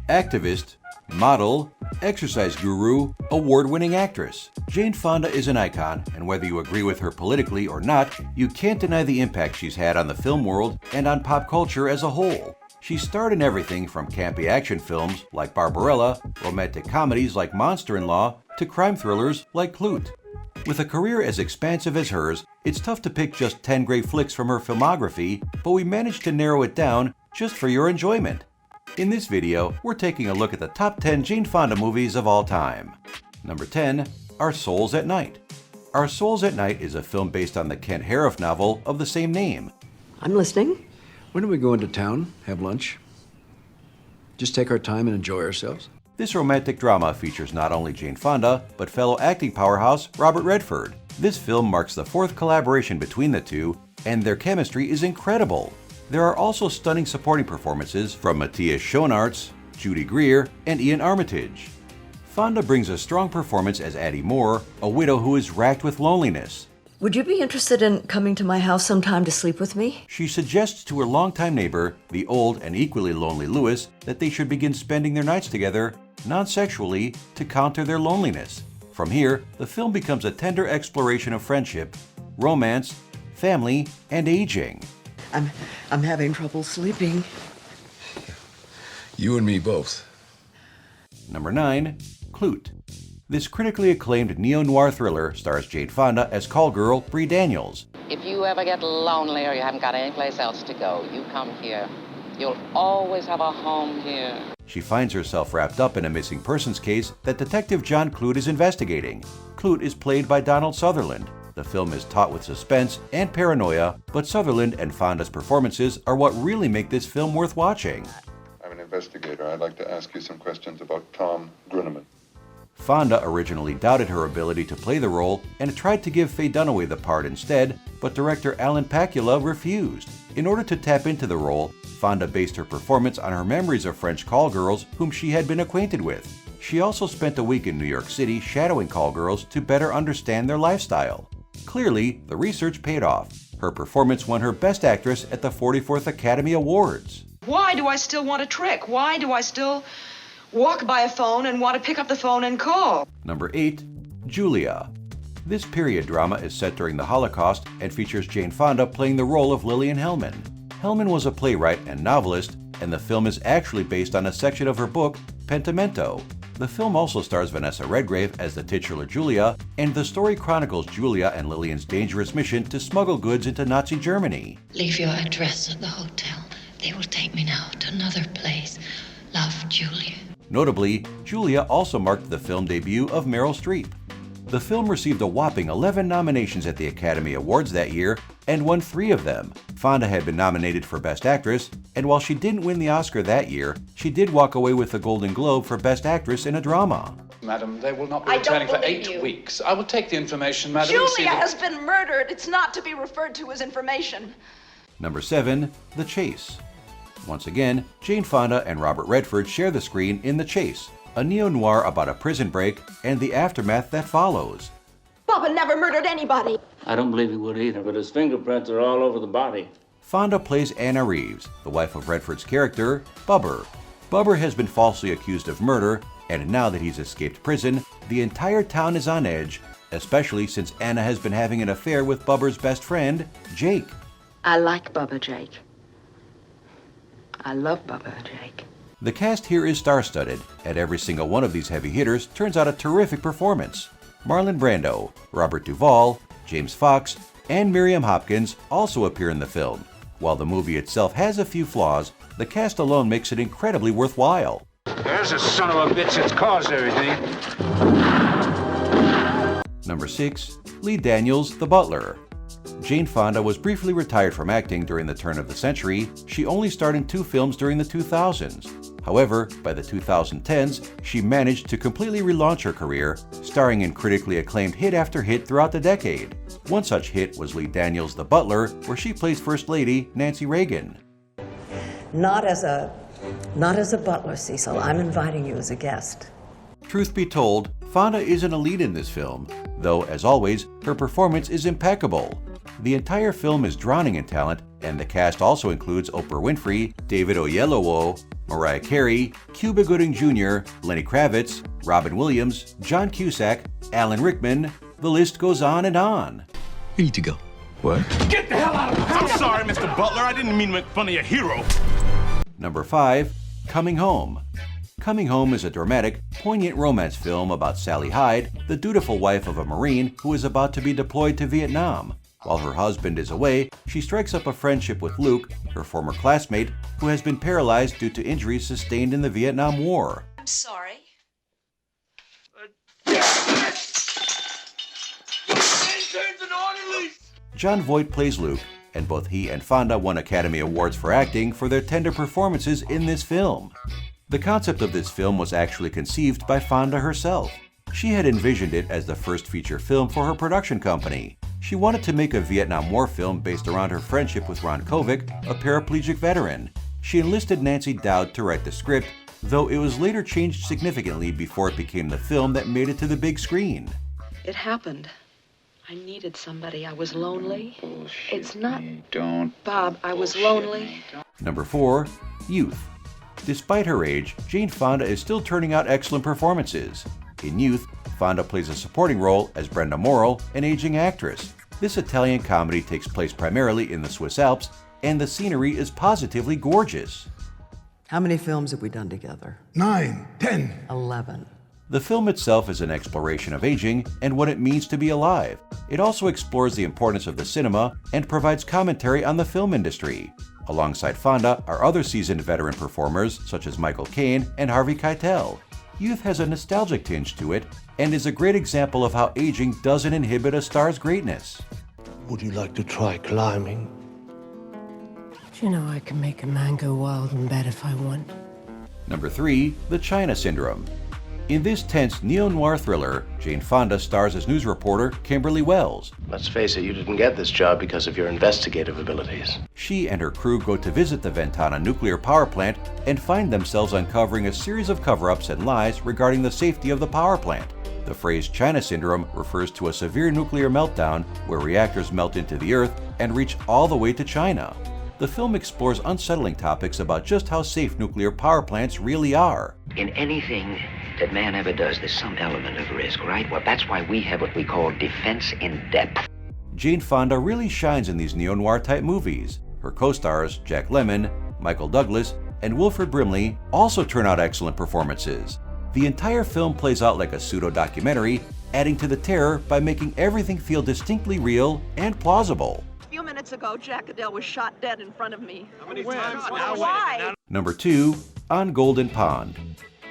Activist, model, exercise guru, award-winning actress. Jane Fonda is an icon, and whether you agree with her politically or not, you can't deny the impact she's had on the film world and on pop culture as a whole. She starred in everything from campy action films like Barbarella, romantic comedies like Monster-in-Law, to crime thrillers like Klute. With a career as expansive as hers, it's tough to pick just 10 great flicks from her filmography, but we managed to narrow it down just for your enjoyment. In this video, we're taking a look at the top 10 Jane Fonda movies of all time. Number 10, Our Souls at Night. Our Souls at Night is a film based on the Kent Harif novel of the same name. I'm listening. When do we go into town, have lunch? Just take our time and enjoy ourselves? This romantic drama features not only Jane Fonda, but fellow acting powerhouse Robert Redford. This film marks the fourth collaboration between the two, and their chemistry is incredible. There are also stunning supporting performances from Matthias Schoenaerts, Judy Greer, and Ian Armitage. Fonda brings a strong performance as Addie Moore, a widow who is racked with loneliness. Would you be interested in coming to my house sometime to sleep with me? She suggests to her longtime neighbor, the old and equally lonely Louis, that they should begin spending their nights together, non-sexually, to counter their loneliness. From here, the film becomes a tender exploration of friendship, romance, family, and aging. I'm having trouble sleeping. You and me both. Number 9, Klute. This critically acclaimed neo-noir thriller stars Jane Fonda as call girl Bree Daniels. If you ever get lonely or you haven't got any place else to go, you come here. You'll always have a home here. She finds herself wrapped up in a missing persons case that Detective John Klute is investigating. Klute is played by Donald Sutherland. The film is taut with suspense and paranoia, but Sutherland and Fonda's performances are what really make this film worth watching. I'm an investigator. I'd like to ask you some questions about Tom Gruneman. Fonda originally doubted her ability to play the role and tried to give Faye Dunaway the part instead, but director Alan Pakula refused. In order to tap into the role, Fonda based her performance on her memories of French call girls whom she had been acquainted with. She also spent a week in New York City shadowing call girls to better understand their lifestyle. Clearly, the research paid off. Her performance won her Best Actress at the 44th Academy Awards. Why do I still want a trick? Why do I still walk by a phone and want to pick up the phone and call? Number 8, Julia. This period drama is set during the Holocaust and features Jane Fonda playing the role of Lillian Hellman. Hellman was a playwright and novelist, and the film is actually based on a section of her book, Pentimento. The film also stars Vanessa Redgrave as the titular Julia, and the story chronicles Julia and Lillian's dangerous mission to smuggle goods into Nazi Germany. Leave your address at the hotel. They will take me now to another place. Love, Julia. Notably, Julia also marked the film debut of Meryl Streep. The film received a whopping 11 nominations at the Academy Awards that year and won 3 of them. Fonda had been nominated for Best Actress, and while she didn't win the Oscar that year, she did walk away with the Golden Globe for Best Actress in a Drama. Madam, they will not be returning for 8 weeks. I will take the information, madam. Julia has been murdered. It's not to be referred to as information. Number 7, The Chase. Once again, Jane Fonda and Robert Redford share the screen in The Chase, a neo-noir about a prison break and the aftermath that follows. Bubba never murdered anybody. I don't believe he would either, but his fingerprints are all over the body. Fonda plays Anna Reeves, the wife of Redford's character, Bubber. Bubber has been falsely accused of murder, and now that he's escaped prison, the entire town is on edge, especially since Anna has been having an affair with Bubber's best friend, Jake. I like Bubba, Jake. I love Bubba, Jake. The cast here is star-studded, and every single one of these heavy hitters turns out a terrific performance. Marlon Brando, Robert Duvall, James Fox, and Miriam Hopkins also appear in the film. While the movie itself has a few flaws, the cast alone makes it incredibly worthwhile. There's a son of a bitch that's caused everything. Number 6, Lee Daniels, The Butler. Jane Fonda was briefly retired from acting during the turn of the century. She only starred in 2 films during the 2000s. However, by the 2010s, she managed to completely relaunch her career, starring in critically acclaimed hit after hit throughout the decade. One such hit was Lee Daniels' The Butler, where she plays First Lady Nancy Reagan. Not as a butler, Cecil. I'm inviting you as a guest. Truth be told, Fonda isn't a lead in this film, though, as always, her performance is impeccable. The entire film is drowning in talent, and the cast also includes Oprah Winfrey, David Oyelowo, Mariah Carey, Cuba Gooding Jr., Lenny Kravitz, Robin Williams, John Cusack, Alan Rickman. The list goes on and on. You need to go. What? Get the hell out of here! I'm sorry, Mr. Butler. I didn't mean to make fun of your hero. Number 5. Coming Home. Coming Home is a dramatic, poignant romance film about Sally Hyde, the dutiful wife of a Marine who is about to be deployed to Vietnam. While her husband is away, she strikes up a friendship with Luke, her former classmate, who has been paralyzed due to injuries sustained in the Vietnam War. I'm sorry. John Voight plays Luke, and both he and Fonda won Academy Awards for acting for their tender performances in this film. The concept of this film was actually conceived by Fonda herself. She had envisioned it as the first feature film for her production company. She wanted to make a Vietnam War film based around her friendship with Ron Kovic, a paraplegic veteran. She enlisted Nancy Dowd to write the script, though it was later changed significantly before it became the film that made it to the big screen. It happened. I needed somebody. I was lonely. Bullshit It's not... me. Don't. Bob, I was bullshit lonely. me. Number 4. Youth. Despite her age, Jane Fonda is still turning out excellent performances. In Youth, Fonda plays a supporting role as Brenda Morrill, an aging actress. This Italian comedy takes place primarily in the Swiss Alps, and the scenery is positively gorgeous. How many films have we done together? 9, 10. 11. The film itself is an exploration of aging and what it means to be alive. It also explores the importance of the cinema and provides commentary on the film industry. Alongside Fonda are other seasoned veteran performers such as Michael Caine and Harvey Keitel. Youth has a nostalgic tinge to it and is a great example of how aging doesn't inhibit a star's greatness. Would you like to try climbing? You know I can make a man go wild and bad if I want. Number 3. The China Syndrome. In this tense neo-noir thriller, Jane Fonda stars as news reporter Kimberly Wells. Let's face it, you didn't get this job because of your investigative abilities. She and her crew go to visit the Ventana nuclear power plant and find themselves uncovering a series of cover-ups and lies regarding the safety of the power plant. The phrase China Syndrome refers to a severe nuclear meltdown where reactors melt into the earth and reach all the way to China. The film explores unsettling topics about just how safe nuclear power plants really are. In anything that man ever does, there's some element of risk, right? Well, that's why we have what we call defense in depth. Jane Fonda really shines in these neo-noir type movies. Her co-stars, Jack Lemmon, Michael Douglas, and Wilford Brimley, also turn out excellent performances. The entire film plays out like a pseudo-documentary, adding to the terror by making everything feel distinctly real and plausible. A few minutes ago, Jack Adele was shot dead in front of me. How many times now? Why? Number 2. On Golden Pond.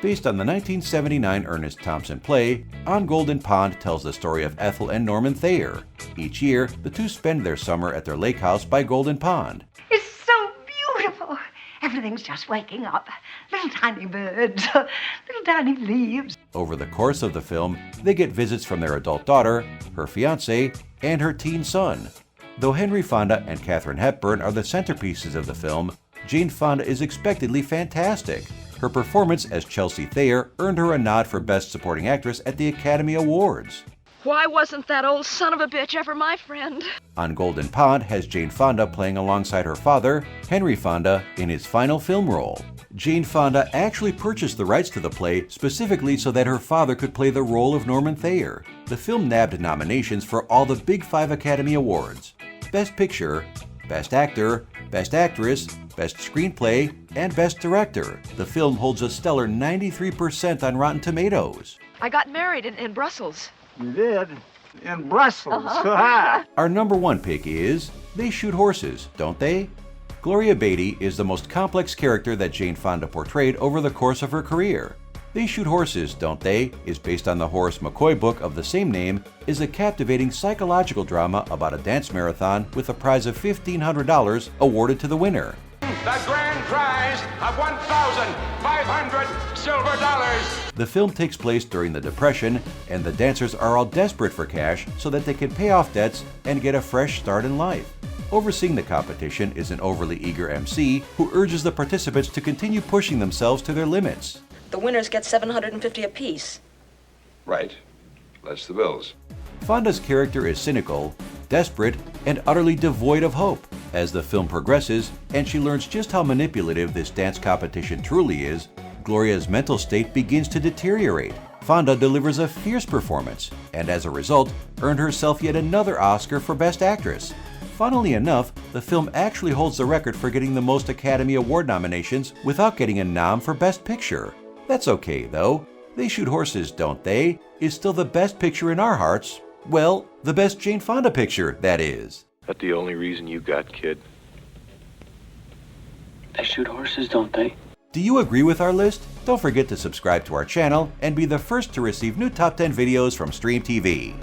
Based on the 1979 Ernest Thompson play, On Golden Pond tells the story of Ethel and Norman Thayer. Each year, the two spend their summer at their lake house by Golden Pond. It's so beautiful. Everything's just waking up. Little tiny birds, little tiny leaves. Over the course of the film, they get visits from their adult daughter, her fiancé, and her teen son. Though Henry Fonda and Katharine Hepburn are the centerpieces of the film, Jane Fonda is expectedly fantastic. Her performance as Chelsea Thayer earned her a nod for Best Supporting Actress at the Academy Awards. Why wasn't that old son of a bitch ever my friend? On Golden Pond has Jane Fonda playing alongside her father, Henry Fonda, in his final film role. Jane Fonda actually purchased the rights to the play specifically so that her father could play the role of Norman Thayer. The film nabbed nominations for all the Big Five Academy Awards: Best Picture, Best Actor, Best Actress, Best Screenplay, and Best Director. The film holds a stellar 93% on Rotten Tomatoes. I got married in Brussels. You did? In Brussels? Our number 1 pick is They Shoot Horses, Don't They? Gloria Beatty is the most complex character that Jane Fonda portrayed over the course of her career. They Shoot Horses, Don't They? Is based on the Horace McCoy book of the same name, is a captivating psychological drama about a dance marathon with a prize of $1,500 awarded to the winner. The grand prize of 1,500 silver dollars. The film takes place during the Depression, and the dancers are all desperate for cash so that they can pay off debts and get a fresh start in life. Overseeing the competition is an overly eager MC who urges the participants to continue pushing themselves to their limits. The winners get $750 apiece. Right. That's the bills. Fonda's character is cynical, desperate, and utterly devoid of hope. As the film progresses and she learns just how manipulative this dance competition truly is, Gloria's mental state begins to deteriorate. Fonda delivers a fierce performance and as a result earned herself yet another Oscar for Best Actress. Funnily enough, the film actually holds the record for getting the most Academy Award nominations without getting a nom for Best Picture. That's okay though. They Shoot Horses, Don't They? Is still the best picture in our hearts. Well, the best Jane Fonda picture, that is. That's the only reason you got, kid. They shoot horses, don't they? Do you agree with our list? Don't forget to subscribe to our channel and be the first to receive new Top 10 videos from Stream TV.